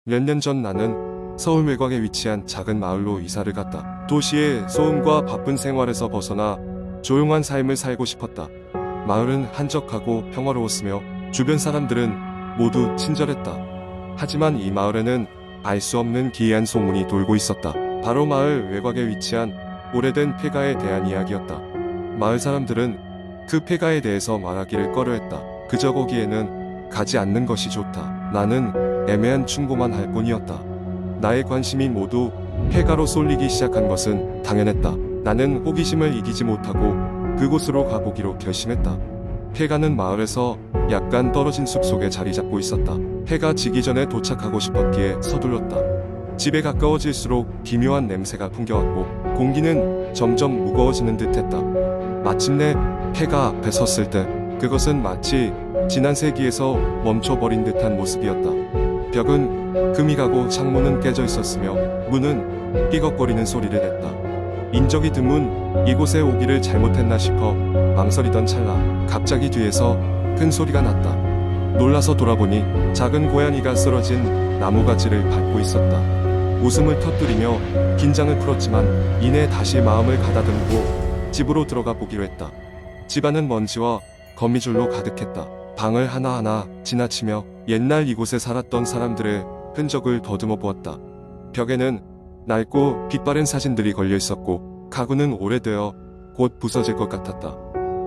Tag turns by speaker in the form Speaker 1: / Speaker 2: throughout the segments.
Speaker 1: 몇 년 전 나는 서울 외곽에 위치한 작은 마을로 이사를 갔다. 도시의 소음과 바쁜 생활에서 벗어나 조용한 삶을 살고 싶었다. 마을은 한적하고 평화로웠으며 주변 사람들은 모두 친절했다. 하지만 이 마을에는 알 수 없는 기이한 소문이 돌고 있었다. 바로 마을 외곽에 위치한 오래된 폐가에 대한 이야기였다. 마을 사람들은 그 폐가에 대해서 말하기를 꺼려했다. 그저 거기에는 가지 않는 것이 좋다. 나는 애매한 충고만 할 뿐이었다. 나의 관심이 모두 폐가로 쏠리기 시작한 것은 당연했다. 나는 호기심을 이기지 못하고 그곳으로 가보기로 결심했다. 폐가는 마을에서 약간 떨어진 숲속에 자리 잡고 있었다. 해가 지기 전에 도착하고 싶었기에 서둘렀다. 집에 가까워질수록 기묘한 냄새가 풍겨왔고 공기는 점점 무거워지는 듯했다. 마침내 폐가 앞에 섰을 때 그것은 마치 지난 세기에서 멈춰버린 듯한 모습이었다. 벽은 금이 가고 창문은 깨져 있었으며 문은 삐걱거리는 소리를 냈다. 인적이 드문 이곳에 오기를 잘못했나 싶어 망설이던 찰나 갑자기 뒤에서 큰 소리가 났다. 놀라서 돌아보니 작은 고양이가 쓰러진 나무가지를 밟고 있었다. 웃음을 터뜨리며 긴장을 풀었지만 이내 다시 마음을 가다듬고 집으로 들어가 보기로 했다. 집안은 먼지와 거미줄로 가득했다. 방을 하나하나 지나치며 옛날 이곳에 살았던 사람들의 흔적을 더듬어 보았다. 벽에는 낡고 빛바랜 사진들이 걸려 있었고 가구는 오래되어 곧 부서질 것 같았다.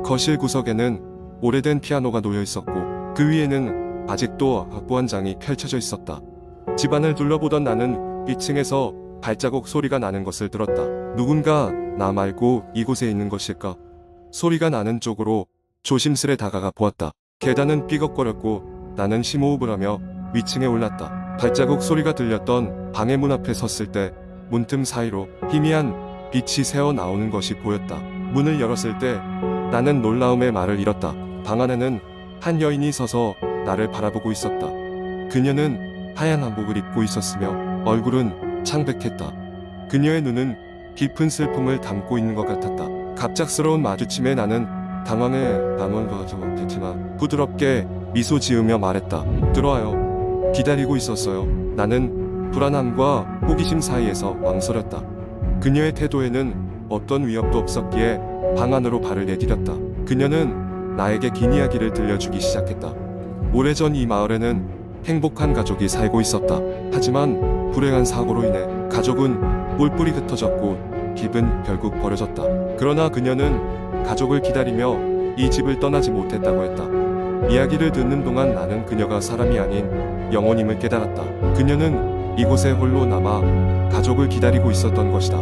Speaker 1: 거실 구석에는 오래된 피아노가 놓여 있었고 그 위에는 아직도 악보 한 장이 펼쳐져 있었다. 집안을 둘러보던 나는 2층에서 발자국 소리가 나는 것을 들었다. 누군가 나 말고 이곳에 있는 것일까? 소리가 나는 쪽으로 조심스레 다가가 보았다. 계단은 삐걱거렸고 나는 심호흡을 하며 위층에 올랐다. 발자국 소리가 들렸던 방의 문 앞에 섰을 때 문틈 사이로 희미한 빛이 새어 나오는 것이 보였다. 문을 열었을 때 나는 놀라움의 말을 잃었다. 방 안에는 한 여인이 서서 나를 바라보고 있었다. 그녀는 하얀 한복을 입고 있었으며 얼굴은 창백했다. 그녀의 눈은 깊은 슬픔을 담고 있는 것 같았다. 갑작스러운 마주침에 나는 당황해 방언거저 못했지만 부드럽게 미소 지으며 말했다. 들어와요. 기다리고 있었어요. 나는 불안함과 호기심 사이에서 망설였다. 그녀의 태도에는 어떤 위협도 없었기에 방 안으로 발을 내디뎠다. 그녀는 나에게 긴 이야기를 들려주기 시작했다. 오래전 이 마을에는 행복한 가족이 살고 있었다. 하지만 불행한 사고로 인해 가족은 뿔뿔이 흩어졌고 집은 결국 버려졌다. 그러나 그녀는 가족을 기다리며 이 집을 떠나지 못했다고 했다. 이야기를 듣는 동안 나는 그녀가 사람이 아닌 영혼임을 깨달았다. 그녀는 이곳에 홀로 남아 가족을 기다리고 있었던 것이다.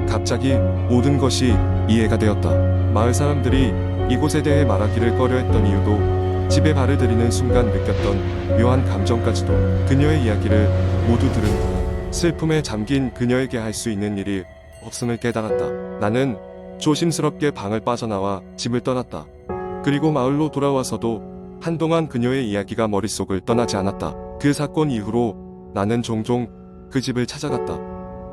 Speaker 1: 갑자기 모든 것이 이해가 되었다. 마을 사람들이 이곳에 대해 말하기를 꺼려했던 이유도 집에 발을 들이는 순간 느꼈던 묘한 감정까지도 그녀의 이야기를 모두 들은 동안 슬픔에 잠긴 그녀에게 할 수 있는 일이 없음을 깨달았다. 나는 조심스럽게 방을 빠져나와 집을 떠났다. 그리고 마을로 돌아와서도 한동안 그녀의 이야기가 머릿속을 떠나지 않았다. 그 사건 이후로 나는 종종 그 집을 찾아갔다.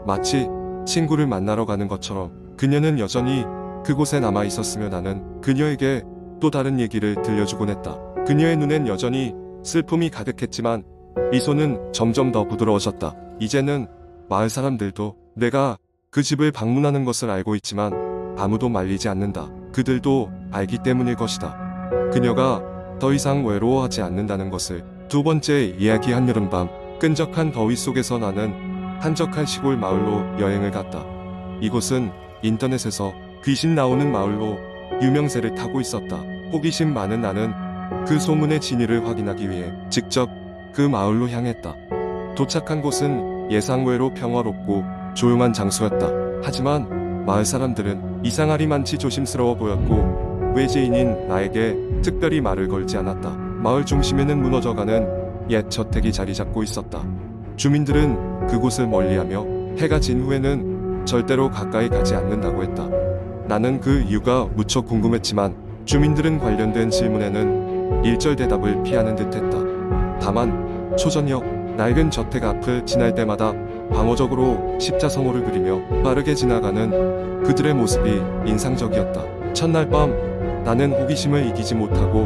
Speaker 1: 마치 친구를 만나러 가는 것처럼 그녀는 여전히 그곳에 남아 있었으며 나는 그녀에게 또 다른 얘기를 들려주곤 했다. 그녀의 눈엔 여전히 슬픔이 가득했지만 미소는 점점 더 부드러워졌다. 이제는 마을 사람들도 내가 그 집을 방문하는 것을 알고 있지만 아무도 말리지 않는다. 그들도 알기 때문일 것이다. 그녀가 더 이상 외로워하지 않는다는 것을. 두 번째 이야기. 한여름밤 끈적한 더위 속에서 나는 한적한 시골 마을로 여행을 갔다. 이곳은 인터넷에서 귀신 나오는 마을로 유명세를 타고 있었다. 호기심 많은 나는 그 소문의 진위를 확인하기 위해 직접 그 마을로 향했다. 도착한 곳은 예상외로 평화롭고 조용한 장소였다. 하지만 마을 사람들은 이상하리만치 조심스러워 보였고 외지인인 나에게 특별히 말을 걸지 않았다. 마을 중심에는 무너져가는 옛 저택이 자리 잡고 있었다. 주민들은 그곳을 멀리하며 해가 진 후에는 절대로 가까이 가지 않는다고 했다. 나는 그 이유가 무척 궁금했지만 주민들은 관련된 질문에는 일절 대답을 피하는 듯했다. 다만 초저녁 낡은 저택 앞을 지날 때마다 방어적으로 십자성호를 그리며 빠르게 지나가는 그들의 모습이 인상적이었다. 첫날 밤 나는 호기심을 이기지 못하고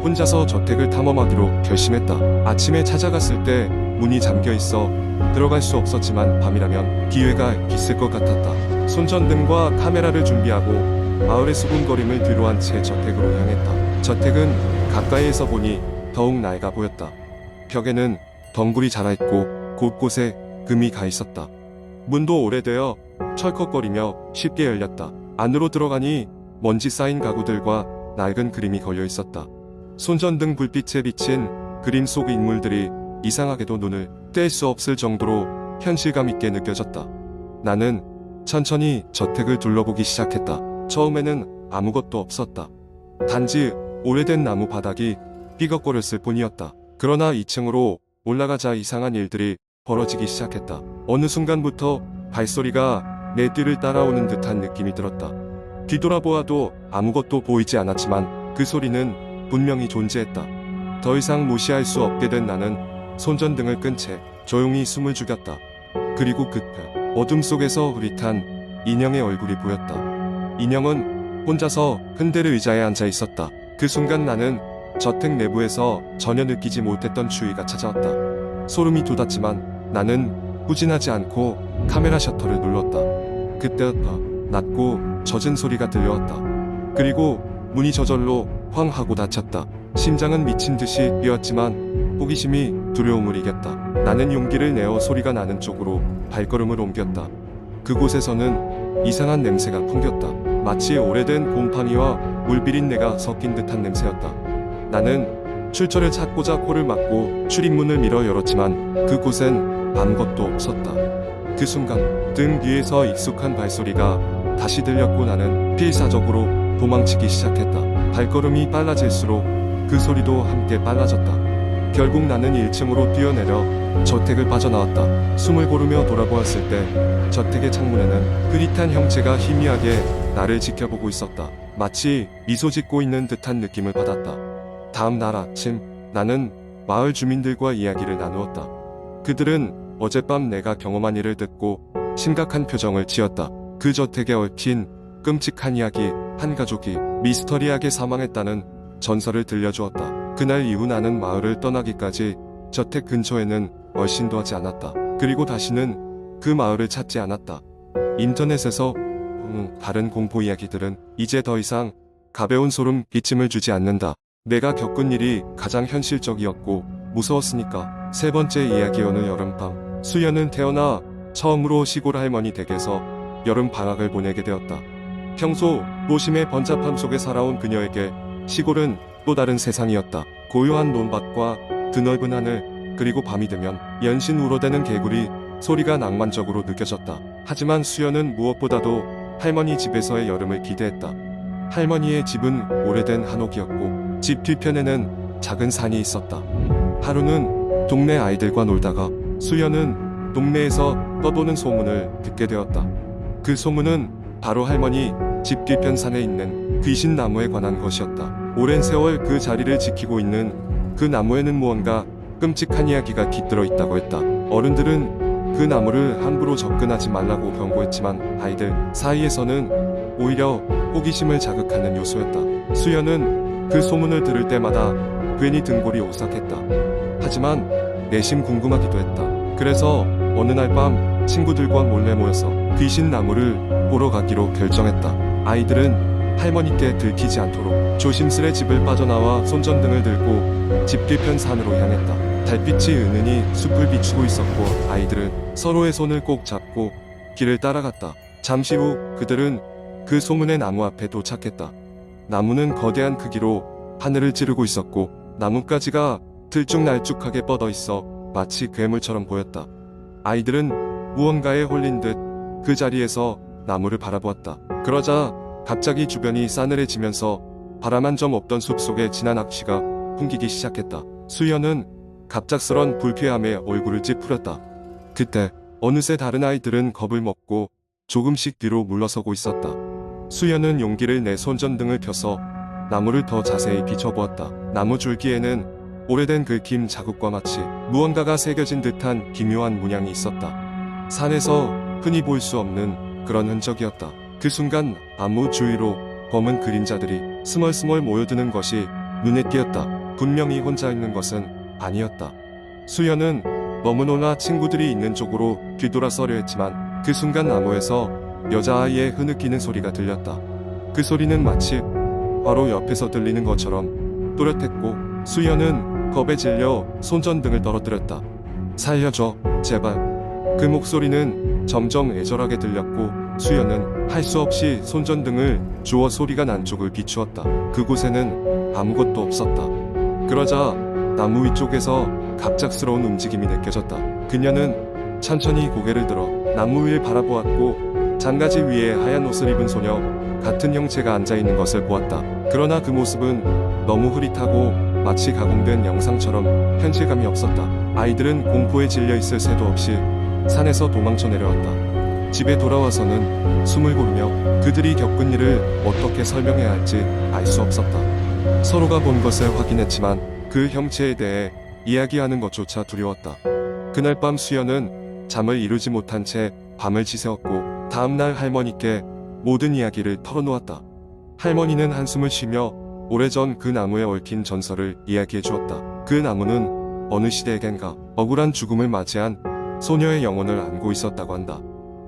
Speaker 1: 혼자서 저택을 탐험하기로 결심했다. 아침에 찾아갔을 때 문이 잠겨 있어 들어갈 수 없었지만 밤이라면 기회가 있을 것 같았다. 손전등과 카메라를 준비하고 마을의 수군거림을 뒤로한 채 저택으로 향했다. 저택은 가까이에서 보니 더욱 낡아 보였다. 벽에는 덩굴이 자라있고 곳곳에 금이 가 있었다. 문도 오래되어 철컥거리며 쉽게 열렸다. 안으로 들어가니 먼지 쌓인 가구들과 낡은 그림이 걸려 있었다. 손전등 불빛에 비친 그림 속 인물들이 이상하게도 눈을 뗄 수 없을 정도로 현실감 있게 느껴졌다. 나는 천천히 저택을 둘러보기 시작했다. 처음에는 아무것도 없었다. 단지 오래된 나무 바닥이 삐걱거렸을 뿐이었다. 그러나 2층으로 올라가자 이상한 일들이 벌어지기 시작했다. 어느 순간부터 발소리가 내 뒤를 따라오는 듯한 느낌이 들었다. 뒤돌아보아도 아무것도 보이지 않았지만 그 소리는 분명히 존재했다. 더 이상 무시할 수 없게 된 나는 손전등을 끈 채 조용히 숨을 죽였다. 그리고 그때 어둠 속에서 흐릿한 인형의 얼굴이 보였다. 인형은 혼자서 흔들 의자에 앉아 있었다. 그 순간 나는 저택 내부에서 전혀 느끼지 못했던 추위가 찾아왔다. 소름이 돋았지만 나는 후진하지 않고 카메라 셔터를 눌렀다. 그때였다. 낮고 젖은 소리가 들려왔다. 그리고 문이 저절로 황 하고 닫혔다. 심장은 미친 듯이 뛰었지만 호기심이 두려움을 이겼다. 나는 용기를 내어 소리가 나는 쪽으로 발걸음을 옮겼다. 그곳에서는 이상한 냄새가 풍겼다. 마치 오래된 곰팡이와 물비린내가 섞인 듯한 냄새였다. 나는 출처를 찾고자 코를 막고 출입문을 밀어 열었지만 그곳엔 아무것도 없었다. 그 순간 등 뒤에서 익숙한 발소리가 다시 들렸고 나는 필사적으로 도망치기 시작했다. 발걸음이 빨라질수록 그 소리도 함께 빨라졌다. 결국 나는 1층으로 뛰어내려 저택을 빠져나왔다. 숨을 고르며 돌아보았을 때 저택의 창문에는 흐릿한 형체가 희미하게 나를 지켜보고 있었다. 마치 미소 짓고 있는 듯한 느낌을 받았다. 다음 날 아침 나는 마을 주민들과 이야기를 나누었다. 그들은 어젯밤 내가 경험한 일을 듣고 심각한 표정을 지었다. 그 저택에 얽힌 끔찍한 이야기, 한 가족이 미스터리하게 사망했다는 전설을 들려주었다. 그날 이후 나는 마을을 떠나기까지 저택 근처에는 얼씬도 하지 않았다. 그리고 다시는 그 마을을 찾지 않았다. 인터넷에서 다른 공포 이야기들은 이제 더 이상 가벼운 소름 끼침을 주지 않는다. 내가 겪은 일이 가장 현실적이었고 무서웠으니까. 세 번째 이야기. 어느 여름밤 수연은 태어나 처음으로 시골 할머니 댁에서 여름 방학을 보내게 되었다. 평소 도심의 번잡함 속에 살아온 그녀에게 시골은 또 다른 세상이었다. 고요한 논밭과 드넓은 하늘, 그리고 밤이 되면 연신 울어대는 개구리 소리가 낭만적으로 느껴졌다. 하지만 수연은 무엇보다도 할머니 집에서의 여름을 기대했다. 할머니의 집은 오래된 한옥이었고 집 뒤편에는 작은 산이 있었다. 하루는 동네 아이들과 놀다가 수연은 동네에서 떠도는 소문을 듣게 되었다. 그 소문은 바로 할머니 집 뒤편 산에 있는 귀신 나무에 관한 것이었다. 오랜 세월 그 자리를 지키고 있는 그 나무에는 무언가 끔찍한 이야기가 깃들어 있다고 했다. 어른들은 그 나무를 함부로 접근하지 말라고 경고했지만 아이들 사이에서는 오히려 호기심을 자극하는 요소였다. 수연은 그 소문을 들을 때마다 괜히 등골이 오싹했다. 하지만 내심 궁금하기도 했다. 그래서 어느 날 밤 친구들과 몰래 모여서 귀신 나무를 보러 가기로 결정했다. 아이들은 할머니께 들키지 않도록 조심스레 집을 빠져나와 손전등을 들고 집 뒤편 산으로 향했다. 달빛이 은은히 숲을 비추고 있었고 아이들은 서로의 손을 꼭 잡고 길을 따라갔다. 잠시 후 그들은 그 소문의 나무 앞에 도착했다. 나무는 거대한 크기로 하늘을 찌르고 있었고 나뭇가지가 들쭉날쭉하게 뻗어 있어 마치 괴물처럼 보였다. 아이들은 무언가에 홀린 듯 그 자리에서 나무를 바라보았다. 그러자 갑자기 주변이 싸늘해지면서 바람 한 점 없던 숲속에 진한 악취가 풍기기 시작했다. 수연은 갑작스런 불쾌함에 얼굴을 찌푸렸다. 그때 어느새 다른 아이들은 겁을 먹고 조금씩 뒤로 물러서고 있었다. 수연은 용기를 내 손전등을 켜서 나무를 더 자세히 비춰보았다. 나무 줄기에는 오래된 긁힘 자국과 마치 무언가가 새겨진 듯한 기묘한 문양이 있었다. 산에서 흔히 볼 수 없는 그런 흔적이었다. 그 순간 나무 주위로 검은 그림자들이 스멀스멀 모여드는 것이 눈에 띄었다. 분명히 혼자 있는 것은 아니었다. 수연은 너무너나 친구들이 있는 쪽으로 뒤돌아서려 했지만 그 순간 나무에서 여자아이의 흐느끼는 소리가 들렸다. 그 소리는 마치 바로 옆에서 들리는 것처럼 또렷했고 수연은 겁에 질려 손전등을 떨어뜨렸다. 살려줘, 제발. 그 목소리는 점점 애절하게 들렸고 수연은 할 수 없이 손전등을 주워 소리가 난 쪽을 비추었다. 그곳에는 아무것도 없었다. 그러자 나무 위쪽에서 갑작스러운 움직임이 느껴졌다. 그녀는 천천히 고개를 들어 나무 위를 바라보았고 장가지 위에 하얀 옷을 입은 소녀 같은 형체가 앉아있는 것을 보았다. 그러나 그 모습은 너무 흐릿하고 마치 가공된 영상처럼 현실감이 없었다. 아이들은 공포에 질려 있을 새도 없이 산에서 도망쳐 내려왔다. 집에 돌아와서는 숨을 고르며 그들이 겪은 일을 어떻게 설명해야 할지 알 수 없었다. 서로가 본 것을 확인했지만 그 형체에 대해 이야기하는 것조차 두려웠다. 그날 밤 수연은 잠을 이루지 못한 채 밤을 지새웠고 다음날 할머니께 모든 이야기를 털어놓았다. 할머니는 한숨을 쉬며 오래전 그 나무에 얽힌 전설을 이야기해 주었다. 그 나무는 어느 시대에겐가 억울한 죽음을 맞이한 소녀의 영혼을 안고 있었다고 한다.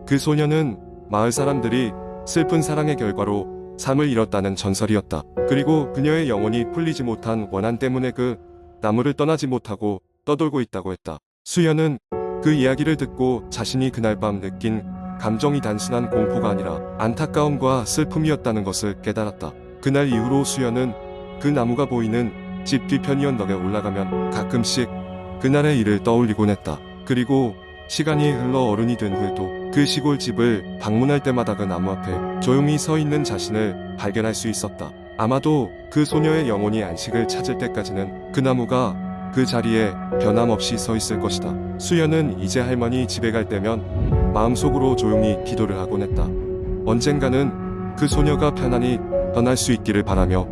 Speaker 1: 그 소녀는 마을 사람들이 슬픈 사랑의 결과로 삶을 잃었다는 전설이었다. 그리고 그녀의 영혼이 풀리지 못한 원한 때문에 그 나무를 떠나지 못하고 떠돌고 있다고 했다. 수연은 그 이야기를 듣고 자신이 그날 밤 느낀 감정이 단순한 공포가 아니라 안타까움과 슬픔이었다는 것을 깨달았다. 그날 이후로 수연은 그 나무가 보이는 집 뒤편이 언덕에 올라가면 가끔씩 그날의 일을 떠올리곤 했다. 그리고 시간이 흘러 어른이 된 후에도 그 시골 집을 방문할 때마다 그 나무 앞에 조용히 서 있는 자신을 발견할 수 있었다. 아마도 그 소녀의 영혼이 안식을 찾을 때까지는 그 나무가 그 자리에 변함없이 서 있을 것이다. 수연은 이제 할머니 집에 갈 때면 마음속으로 조용히 기도를 하곤 했다. 언젠가는 그 소녀가 편안히 떠날 수 있기를 바라며